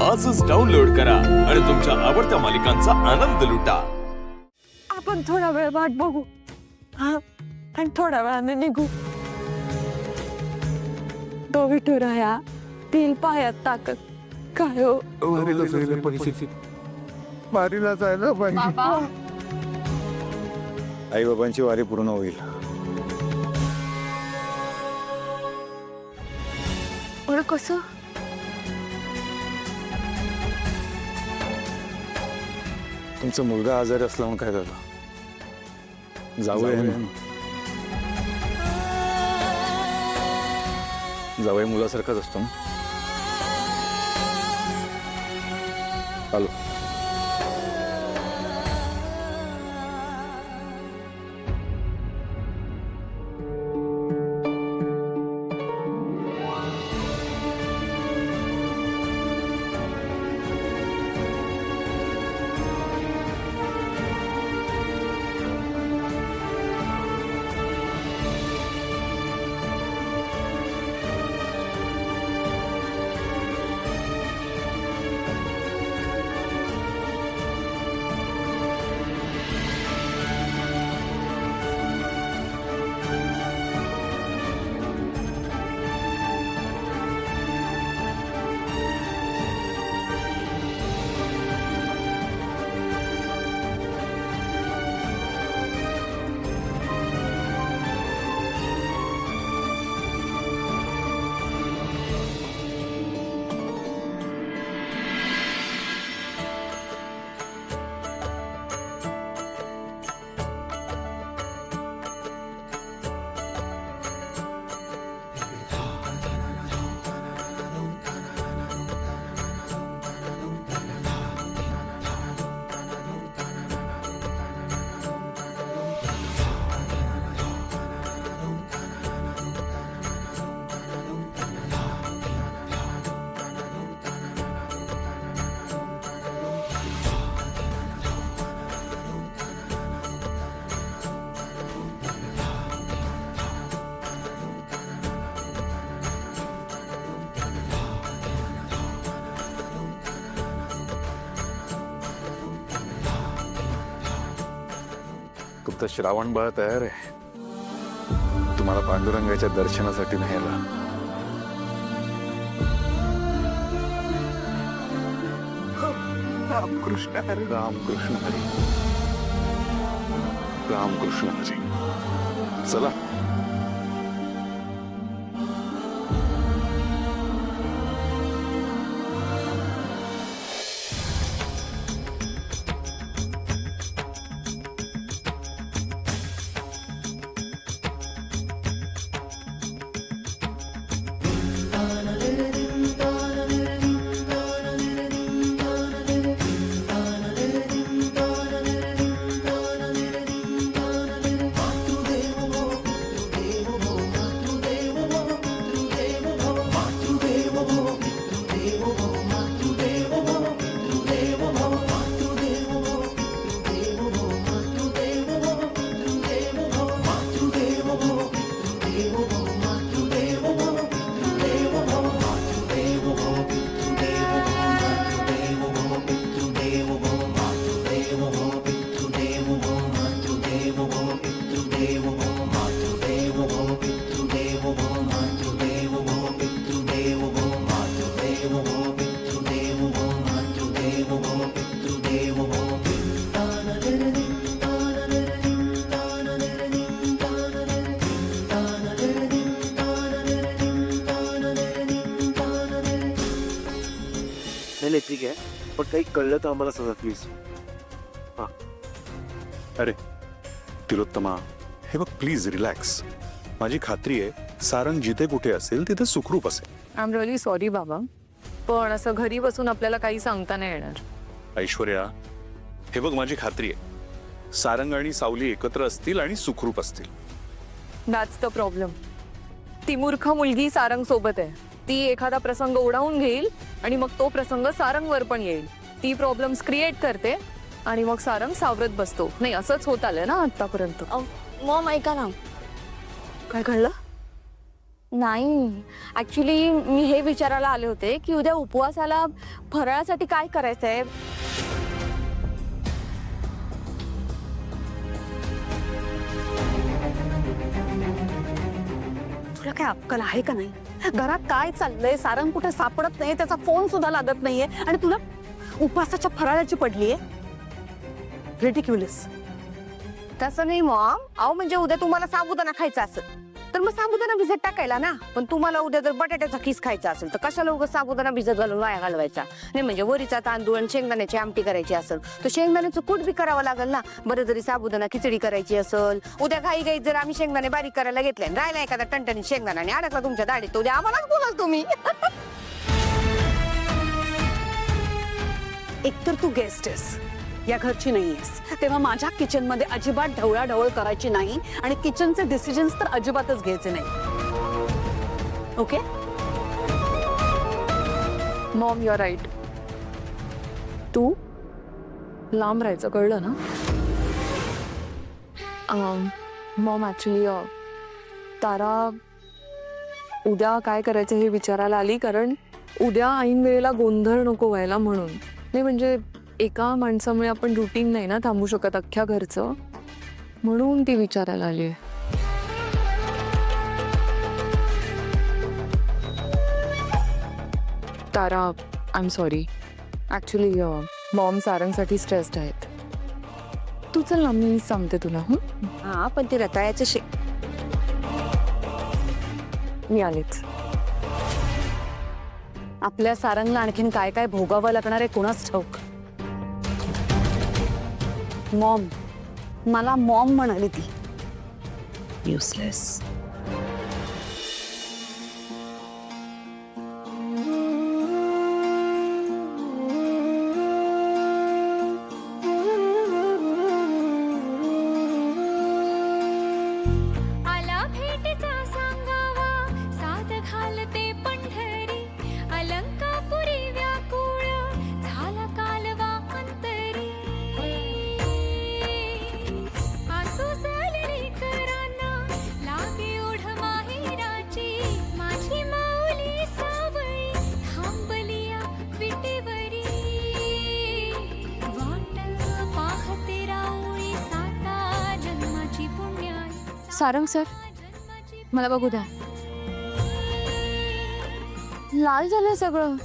आजच डाउनलोड करा आणि तुमच्या आवडत्या मालिकांचा आनंद लुटा। आपण थोडा वेळ वाट बघू हा आणि थोड्या वेळाने निघू। तो विठुराया तिल पायात ताकद काय हो वारीला जायला पाहिजे, वारीला जायला पाहिजे। आई बाबांची वारी पूर्ण होईल। पण कसं तुमचा मुलगा आजारी असला म्हणून काय झालं? जावई जावई मुलासारखाच असतो ना। आलो। तर श्रावण बाळ तयार आहे तुम्हाला पांडुरंगाच्या दर्शनासाठी न्यायला। रामकृष्ण हरी, रामकृष्ण हरी, रामकृष्ण हरी। चला नाही ठीक आहे, पण काही कळलं तर आम्हाला सांगा प्लीज। हा अरे तिलोत्तमा, हे बघ प्लीज रिलॅक्स। माझी खात्री आहे सारंग जिथे कुठे असेल तिथे सुखरूप असेल। आय एम रिअली सॉरी बाबा, पण असं घरी बसून आपल्याला काही सांगता नाही येणार। ऐश्वर्या, हे बघ माझी खात्री आहे सारंग आणि सावली एकत्र असतील आणि सुखरूप असतील। That's the problem. ती मूर्ख मुलगी सारंग सोबत आहे। ती एखादा प्रसंग ओढावून घेईल आणि मग तो प्रसंग सारंगवर पण येईल। ती प्रॉब्लेम्स क्रिएट करते आणि मग सारंग सावरत बसतो। नाही असंच होत आलंय ना आतापर्यंत। मॉम ऐका ना, काय कळलं? नाही, ऍक्च्युली मी हे विचारायला आले होते की उद्या उपवासाला फराळासाठी काय करायचंय. तुला काय अक्कल आहे का नाही? घरात काय चाललंय? सारंग कुठे सापडत नाही, त्याचा फोन सुद्धा लागत नाहीये आणि तुला उपवासाच्या फराळाची पडलीये. रिडिक्युलस. तसं नाही मॉम, अहो म्हणजे उद्या तुम्हाला साबुदाणा खायचा असेल तर मग साबुदाणा भिजत टाकायला ना. पण तुम्हाला उद्या जर बटाट्याचा खीस खायचा असेल तर कशाला उगाच साबुदाणा भिजत घालून वाया घालवायचा. नाही म्हणजे वरीचा तांदूळ आणि शेंगदाण्याची आमटी करायची असेल तर शेंगदाण्याचं कूट बी करावं लागेल ना. बरं जरी साबुदाणा खिचडी करायची असेल, उद्या घाई घाईत जर आम्ही शेंगदाणे बारीक करायला घेतले आणि राहिला एखादा टणटणीत शेंगदाणा आणि अडकला तुमच्या दाढीत, उद्या आम्हालाच बोलाल तुम्ही. एकतर तू गेस्ट आहेस, या घरची नाहीयेस, तेव्हा माझ्या किचन मध्ये अजिबात ढवळाढवळ करायची नाही आणि किचनचे डिसिजन्स तर अजिबातच घ्यायचे नाही. ओके? Mom your right. तू लांब राहायचं, कळलं ना. मॉम ॲक्च्युली तारा उद्या काय करायचं हे विचारायला आली, कारण उद्या ऐन वेळेला गोंधळ नको व्हायला म्हणून. नाही म्हणजे एका माणसामुळे आपण रुटीन नाही ना थांबू शकत अख्ख्या घरचं, म्हणून ती विचारायला आली आहे. Tara I am sorry. Actually mom सारंगसाठी स्ट्रेस्ड आहेत. तू चल ना, मी सांगते तुला. हा पण ते रताळ्याचं मी आलेच. आपल्या सारंगला आणखीन काय काय भोगावं लागणार आहे कोणाच ठाऊक. मॉम, मला मॉम म्हणाली ती. युसलेस. आला भेटीचा सांगावा, साथ घालते पंढरी, अलंकापुरी व्याकुळ झाला कालवा अंतरी. आसू झालेली करांना लागे ओढ माहेराची, माझी माऊली सावळी थांबलिया विटेवरी. वाट पाहते राऊळी साता जन्माची पुण्याई. सारंग सर, मला बघू द्या. लाल झालं सगळं.